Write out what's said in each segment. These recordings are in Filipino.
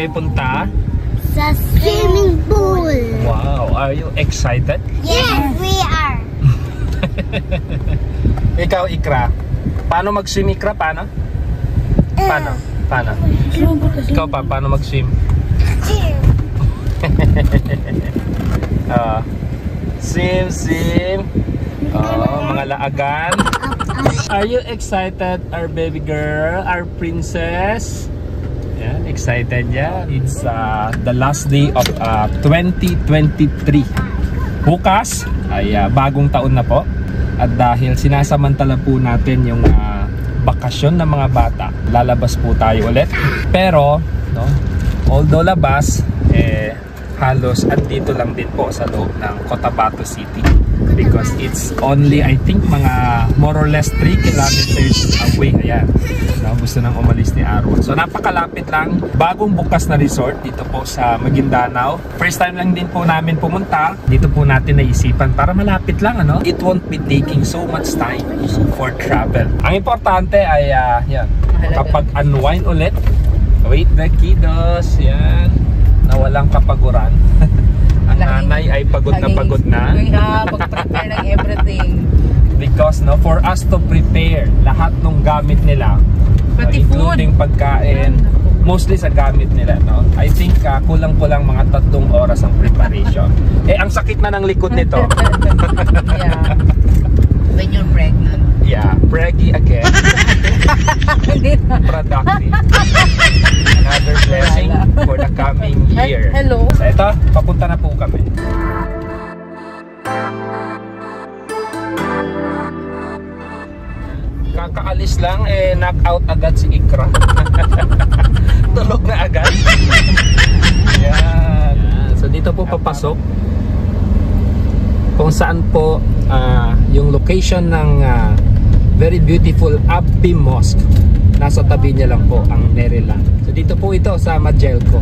kayo punta? Sa swimming pool. Wow, are you excited? Yes, we are. Ikaw, Ikra. Paano mag-swim, Ikra? Paano? Paano? Ikaw pa, paano mag-swim? Swim. Mga laagan. Are you excited, our baby girl, our princess? Yan, excited yan. It's the last day of 2023. Bukas ay bagong taon na po. At dahil sinasamantala po natin yung bakasyon ng mga bata, lalabas po tayo ulit. Pero, no, although labas, halos andito lang din po sa loob ng Cotabato City. Because it's only, I think, mga more or less 3 kilometers away. Ayan. No, gusto nang umalis ni Aaron. So, napakalapit lang. Bagong bukas na resort dito po sa Maguindanao. First time lang din po namin pumunta. Dito po natin naisipan para malapit lang, ano? It won't be taking so much time for travel. Ang importante ay, yan, kapag unwind ulit. Wait the kiddos. Yan. Na walang kapaguran. Ang nanay ay pagod na. Mag-prepare ng everything. Because no, for us to prepare lahat ng gamit nila, including pagkain, mostly sa gamit nila, no? I think kulang-kulang mga 3 oras ang preparation. Ang sakit na ng likod nito. Yeah. When you're pregnant. Yeah, preggy again. Productive. Another blessing for the coming year. Hello. So ito, papunta na po kami. Kakaalis lang, knock out agad si Ikra. Tulog na agad. Yan. So dito po papasok. Kung saan po yung location ng very beautiful Abbi Mosque. Nasa tabi niya lang po ang Neriland. So dito po ito sa Magelco,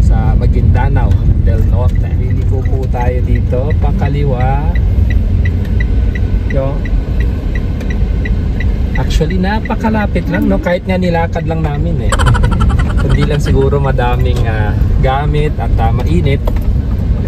sa Maguindanao del Norte. Liliko po tayo dito, pakaliwa. Yo. Actually napakalapit lang, no? Kahit nga nilakad lang namin Kundi lang siguro madaming gamit at mainit.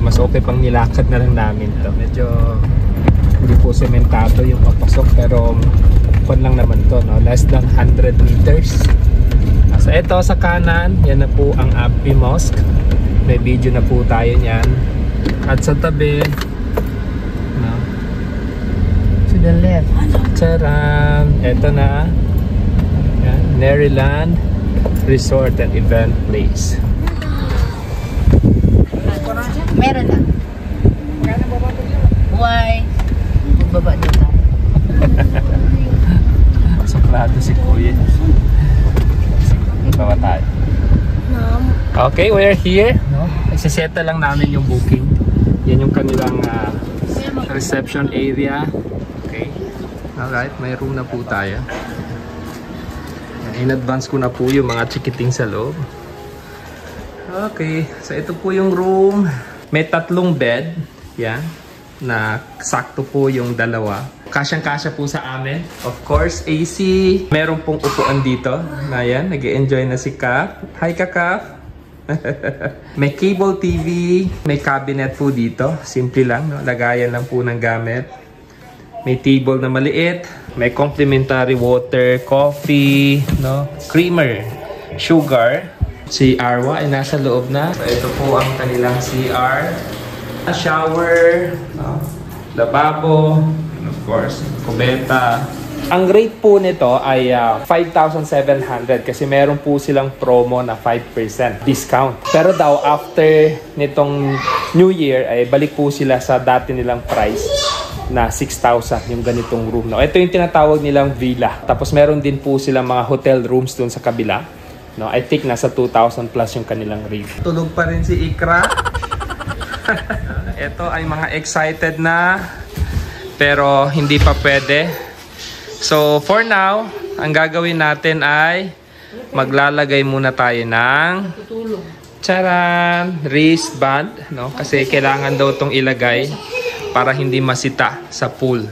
Mas okay pang nilakad na lang namin to. Medyo hindi po sementado yung papasok, pero pan lang naman to, no? Less than 100 meters. So ito sa kanan, yan na po ang Abbi Mosque. May video na po tayo niyan. At sa tabi, no? To the left. Charan! Ito na, yan, Neriland Resort and Event Place. Meron na. Why? Baba doon tayo. Suplado si Kuya. Bawa tayo. Okay, we're here. No? Isiseta lang namin yung booking. Yan yung kanilang reception area. Okay. Alright, may room na po tayo. In advance ko na po yung mga chikiting sa loob. Okay, so ito po yung room. May 3 bed. Yan. Na sakto po yung 2. Kasyang-kasya po sa amin. Of course, AC. Meron pong upuan dito. Na yan, nag-enjoy na si Kaf. Hi ka, Kaf. May cable TV. May cabinet po dito. Simple lang, no? Lagayan lang po ng gamit. May table na maliit. May complimentary water, coffee, no? Creamer, sugar. Si Arwa ay nasa loob na. So, ito po ang kanilang CR. Shower, no? Lababo, and of course, kubeta. Ang rate po nito ay 5,700 kasi meron po silang promo na 5% discount. Pero daw after nitong New Year ay balik po sila sa dati nilang price na 6,000 yung ganitong room. No? Ito yung tinatawag nilang villa. Tapos meron din po silang mga hotel rooms dun sa kabila. No, I think nasa 2,000 plus yung kanilang rate. Tulog pa rin si Ikra. Ito ay mga excited na pero hindi pa pwede. So for now, ang gagawin natin ay maglalagay muna tayo ng charan, wristband, no? Kasi kailangan daw itong ilagay para hindi masita sa pool.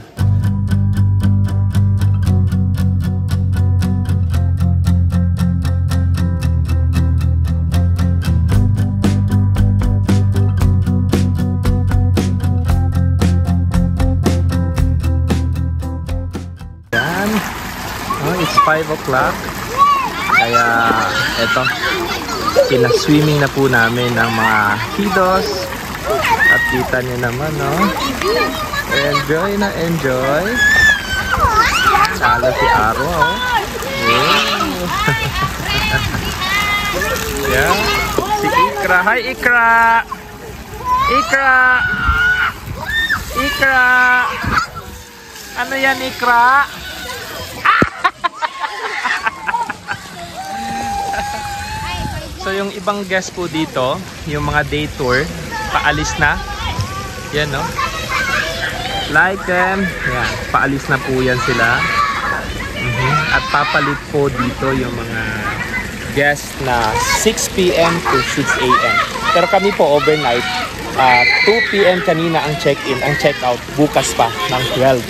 5 o'clock. Kaya eto, pina-swimming na po namin ng mga kiddos. At kita nyo naman, no? Enjoy na enjoy. Salo si Aro, oh. Yeah. Si Ikra. Hi, Ikra! Ikra! Ikra! Ano yan, Ikra? So yung ibang guest po dito, yung mga day tour, paalis na. Yan, no? Like them. Yan, paalis na po yan sila. At papalit po dito yung mga guests na 6 p.m. to 6 a.m. Pero kami po overnight, 2 p.m. kanina ang check-in, ang check-out bukas pa ng 12.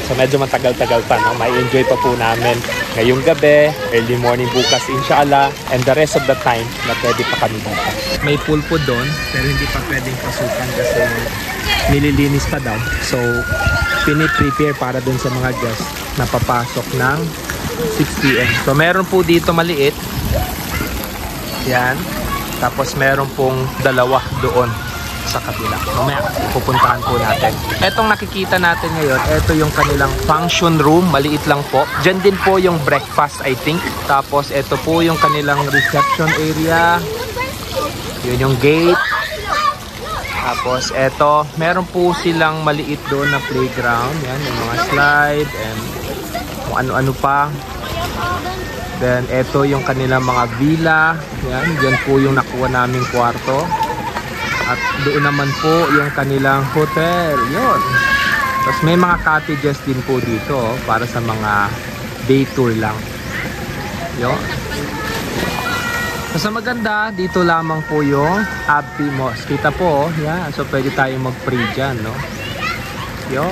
So medyo matagal-tagal pa, no? May enjoy pa po namin ngayong gabi, early morning bukas inshallah, and the rest of the time na pwede pa kami dito. May pool po doon, pero hindi pa pwedeng pasukan kasi nililinis pa daw. So piniprepare para doon sa mga guests na papasok ng 6 p.m. So meron po dito maliit. Yan. Tapos meron pong dalawa doon sa kabila. Mamaya pupuntahan po natin. Etong nakikita natin ngayon, ito yung kanilang function room. Maliit lang po. Diyan din po yung breakfast, I think. Tapos ito po yung kanilang reception area. Yun yung gate. Tapos eto, meron po silang maliit doon na playground. Yan, yung mga slide and kung ano-ano pa. Then eto yung kanilang mga villa. Yan, dyan po yung nakuha naming kwarto. At doon naman po yung kanilang hotel. Yun. Tapos may mga cottages din po dito, oh, para sa mga day tour lang. Yun. So maganda, dito lamang po yung Abti Mosque. Kita po, oh, yan. So pwede tayong mag-pray dyan, no? Yun.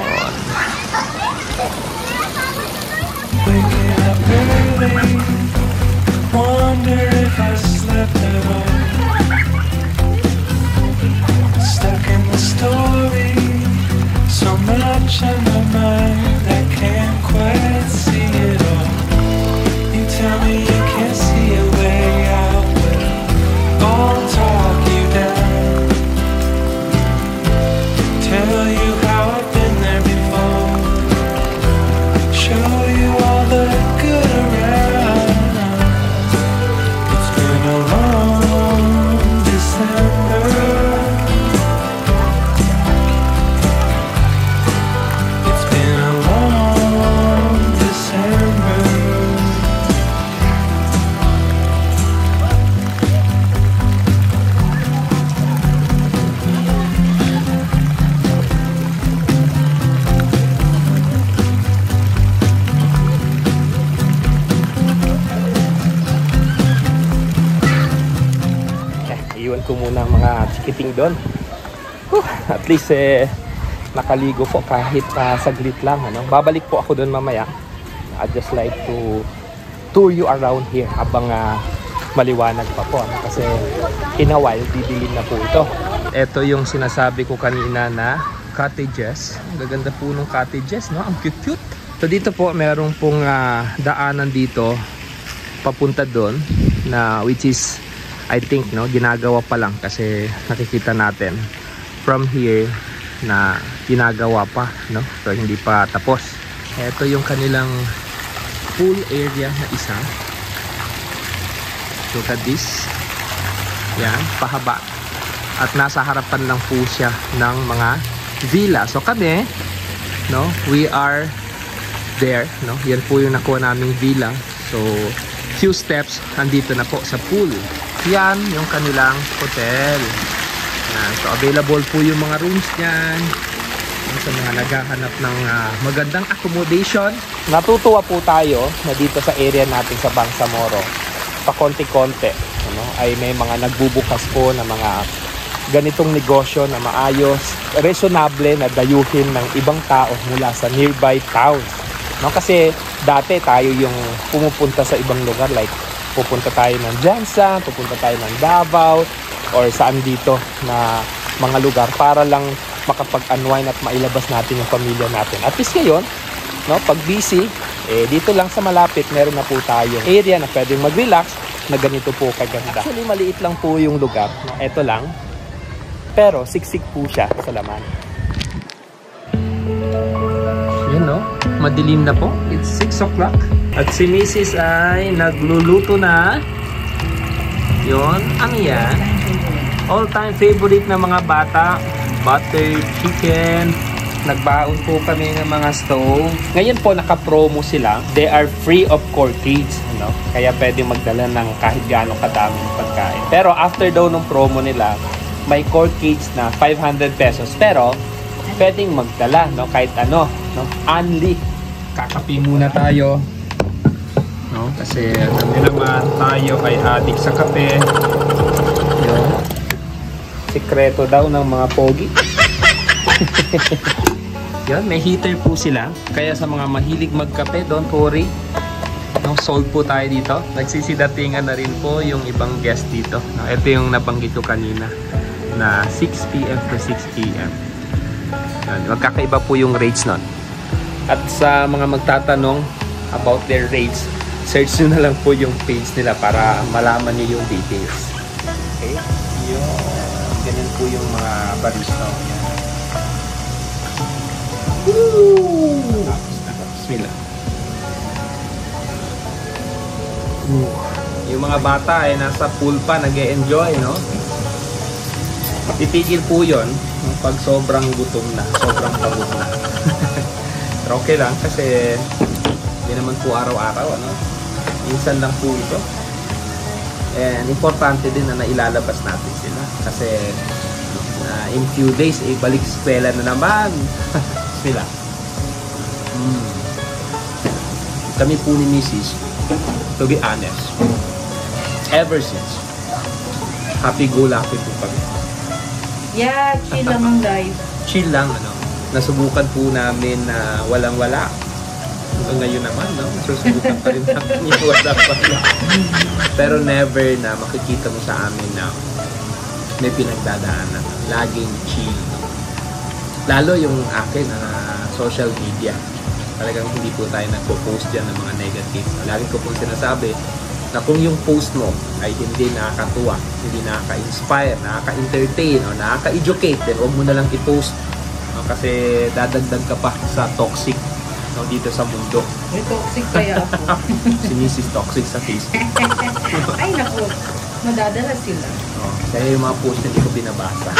Waking up early, wonder if I slept at all. Stuck in the story, so much on my mind, I can't quite see it all. You tell me you can't see a way out, but I'll talk you down. Tell you how I've been there before, show you all the good around. It's been a long December. It's been a long December. Iwan ko muna ang mga chikiting doon. At least nakaligo po kahit saglit lang, ano? Babalik po ako doon mamaya. I'd just like to tour you around here habang maliwanag pa po, ano? Kasi in a while didilim na po ito. Ito yung sinasabi ko kanina na cottages. Ang gaganda po ng cottages, no? Ang cute-cute. So dito po meron pong daanan dito papunta doon na which is I think, no, ginagawa pa lang kasi nakikita natin from here na ginagawa pa, no? So hindi pa tapos. Ito yung kanilang pool area na isa. Look at this. Yan, pahaba. At nasa harapan lang po siya ng mga villa. So kami, no, we are there, no? Yan po yung nakuha naming villa. So few steps, andito na po sa pool. Yan yung kanilang hotel. Yan. So available po yung mga rooms niyan. Sa mga naghahanap ng magandang accommodation. Natutuwa po tayo na dito sa area natin sa Bangsamoro, pakonti-konti, ano, ay may mga nagbubukas po na mga ganitong negosyo na maayos, reasonable na dayuhin ng ibang tao mula sa nearby towns. No, kasi dati tayo yung pumupunta sa ibang lugar, like pupunta tayo ng Jansa, pupunta tayo ng Davao, or saan dito na mga lugar para lang makapag-unwind at mailabas natin yung pamilya natin. At least ngayon, no, pag busy, Eh, dito lang sa malapit, meron na po tayong area na pwedeng mag-relax na ganito po kaganda. Actually, maliit lang po yung lugar. Ito lang. Pero, siksik po siya sa laman. Yun, no? Madilim na po. It's 6 o'clock. At si Mrs. ay nagluluto na. Yun. Ano yan? All-time favorite ng mga bata. Buttered chicken. Nagbaon po kami ng mga stove. Ngayon po naka-promo sila. They are free of corkage, ano? Kaya pwede magdala ng kahit gaano kadaming pagkain. Pero after daw ng promo nila, may corkage na 500 pesos. Pero pwedeng magdala, no? Kahit ano, no? Only. Kakape muna tayo. No? Kasi alam niyo naman, tayo ay addict sa kape. Yun. Sikreto daw ng mga pogi. Yan, may heater po sila. Kaya sa mga mahilig magkape, don't worry. No, sold po tayo dito. Nagsisidatingan na rin po yung ibang guest dito. No, ito yung nabanggit ko kanina na 6 p.m. to 6 p.m. Magkakaiba po yung rates nun. At sa mga magtatanong about their rates, search nyo na lang po yung page nila para malaman nyo yung details. Okay? Yung, ganyan po yung mga barista. Bismillah. Yung mga bata ay nasa pool pa, nag-e-enjoy, no? Titigil po yun pag sobrang gutom na, sobrang pagod na. Pero okay lang kasi hindi naman po araw-araw, ano? Minsan lang po ito. And importante din na nailalabas natin sila kasi in few days, balik eskwela na naman. Sila. Kami po ni Mrs. To be honest, ever since, happy-go-lucky po kami. Yeah, chill lang ang life. Chill lang, ano. Nasubukan po namin na walang-wala. Hanggang ngayon naman, no? Nasusubukan pa rin namin yung wala-wala. Pero never na makikita mo sa amin na may pinagdadaanan. Laging chill. Lalo yung akin na social media. Talagang hindi po tayo nagpo-post dyan ng mga negative. Lagi ko po sinasabi na kung yung post mo ay hindi nakakatuwa, hindi nakaka-inspire, nakaka-entertain, o nakaka-educate, then huwag mo na lang i-post. No? Kasi dadagdag ka pa sa toxic, no, dito sa mundo. May toxic kaya ako. Si Mrs. Toxic sa Facebook. Ay naku, madadala sila. Oh, kaya yung mga post na hindi ko binabasa.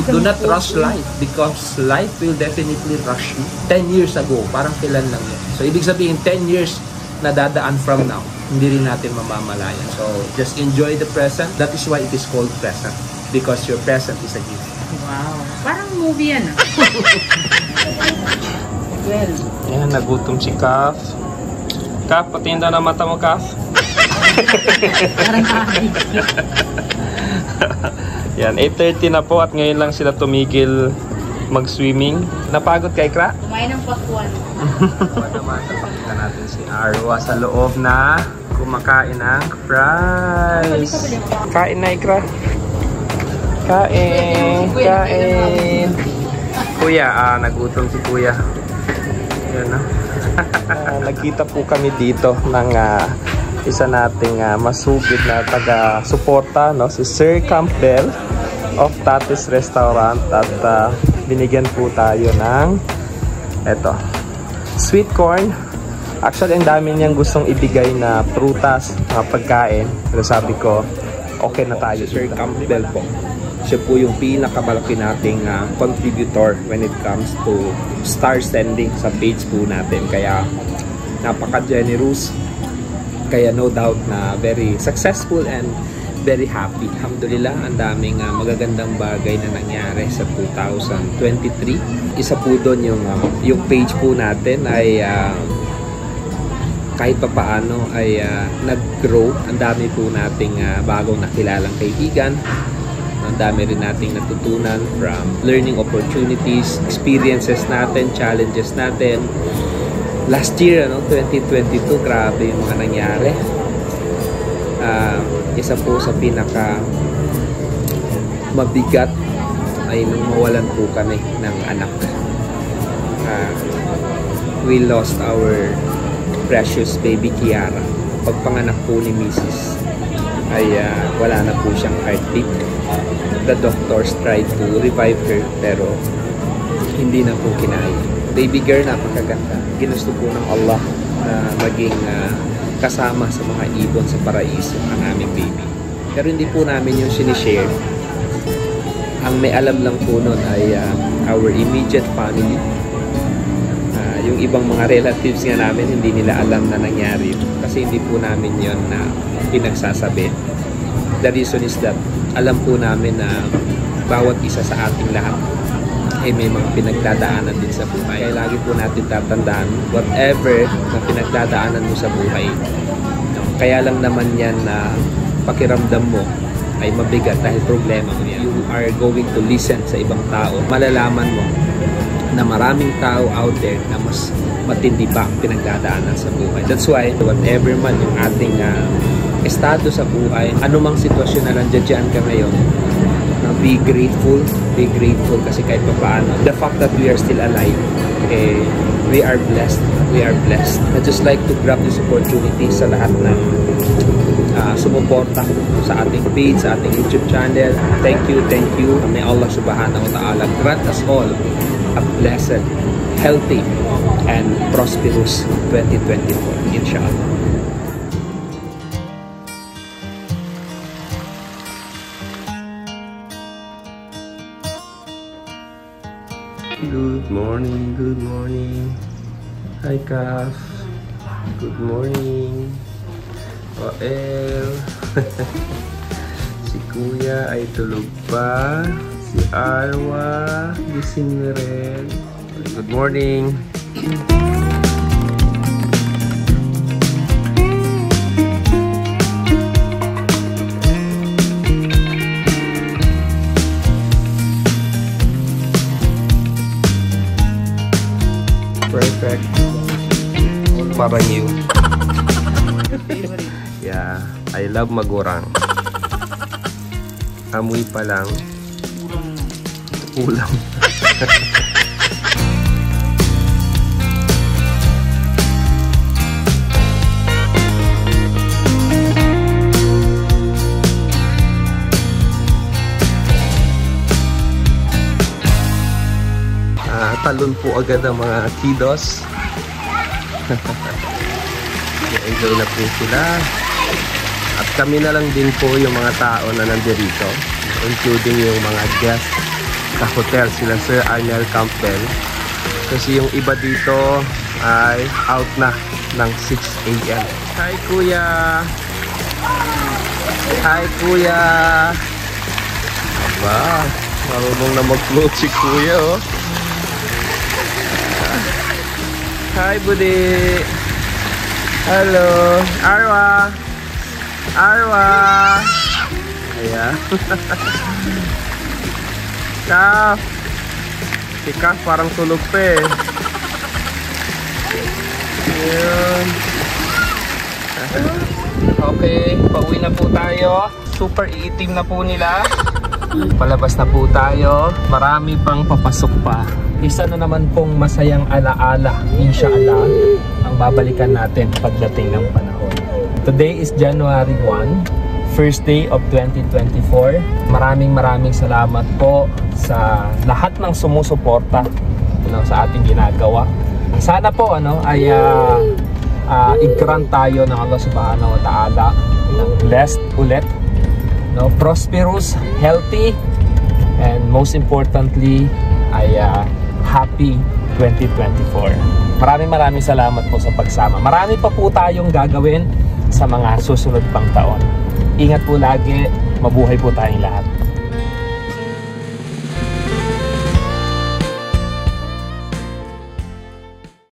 Do not rush life because life will definitely rush you. 10 years ago, parang kailan lang yun. So, ibig sabihin, 10 years na dadaan from now, hindi rin natin mamamalayan. So, just enjoy the present. That is why it is called present. Because your present is a gift. Wow. Parang movie yan ah. Well. Ayan, nagutom si Kaf. Kaf, patingin daw na mata mo, Kaf. Parang adik. Yan, 8:30 na po at ngayon lang sila tumigil mag-swimming. Napagod ka, Ikra? Kumain ng pakwan. Pakita natin si Arwa sa loob na kumakain ng fries. Kain na, Ikra. Kain. Kain. Kuya, nagutom si Kuya. Yan na. Nagkita po kami dito ng isa nating masugid na taga-suporta, no? Si Sir Campbell of Tatis Restaurant at binigyan po tayo ng eto, sweet corn. Actually, ang dami niyang gustong ibigay na prutas, mga pagkain. Pero sabi ko, okay na tayo. Sir Campbell po. Siya po yung pinakamalaki nating contributor when it comes to star sending sa page po natin. Kaya napaka-generous. Kaya no doubt na very successful and very happy. Alhamdulillah, ang daming magagandang bagay na nangyari sa 2023. Isa po doon yung page po natin ay kahit pa paano ay nag-grow. Ang dami po nating bagong nakilalang kaibigan. Ang dami rin nating natutunan from learning opportunities, experiences natin, challenges natin. Last year, 2022, grabe yung mga nangyari. Isa po sa pinaka mabigat ay nung mawalan po kami ng anak. we lost our precious baby Kiara. Pagpanganak po ni Mrs. ay wala na po siyang heartbeat. The doctors tried to revive her pero hindi na po kinaya. Baby girl, napakaganda. Ginusto po ng Allah na maging kasama sa mga ibon sa paraiso ang aming baby. Pero hindi po namin yung sinishare. Ang may alam lang po nun ay our immediate family. Yung ibang mga relatives nga namin, hindi nila alam na nangyari. Kasi hindi po namin yon na pinagsasabi. The reason is that alam po namin na bawat isa sa ating lahat ay may mga pinagdadaanan din sa buhay. Kaya lagi po natin tatandaan, whatever na pinagdadaanan mo sa buhay, kaya lang naman yan na pakiramdam mo ay mabigat dahil problema mo yan. You are going to listen sa ibang tao. Malalaman mo na maraming tao out there na mas matindi pa ang pinagdadaanan sa buhay. That's why, whatever man yung ating estado sa buhay, anumang sitwasyon na nandiyan ka ngayon, be grateful kasi kahit pa paano, the fact that we are still alive, we are blessed. I just like to grab this opportunity sa lahat na sumuporta sa ating page, sa ating YouTube channel. Thank you. May Allah subhanahu wa ta'ala grant us all a blessed, healthy, and prosperous 2024, inshallah. Good morning. Hi, Kaf. Good morning. Si Kuya ay tulog pa. Si Arwa, gising na rin. Good morning. Perfect. Parang you. Yeah, I love magurang. Amoy pa lang. Ulam. Talon po agad ang mga kiddos. Enjoy na po sila. At kami na lang din po yung mga tao na nandirito, including yung mga guests sa hotel, sila Sir Arnel Campbell. Kasi yung iba dito ay out na ng 6 AM. Hi Kuya! Hi Kuya! Aba, marunong na mag-float si Kuya, oh. Hi, Budi. Hello. Arwa. Ayan. Kaf. Si Kaf parang tulog pa eh. Ayan. Okay, pauwi na po tayo. Super iitim na po nila. Palabas na po tayo. Marami pang papasok pa. Isa na naman pong masayang alaala, inshallah, ang babalikan natin pagdating ng panahon. Today is January 1, first day of 2024. Maraming salamat po sa lahat ng sumusuporta sa ating ginagawa. Sana po ay i-grant tayo ng Allah subhanahu wa ta'ala ng blessed ulit, prosperous, healthy, and most importantly ay happy 2024. Maraming salamat po sa pagsama. Marami pa po tayong gagawin sa mga susunod pang taon. Ingat po lagi. Mabuhay po tayong lahat.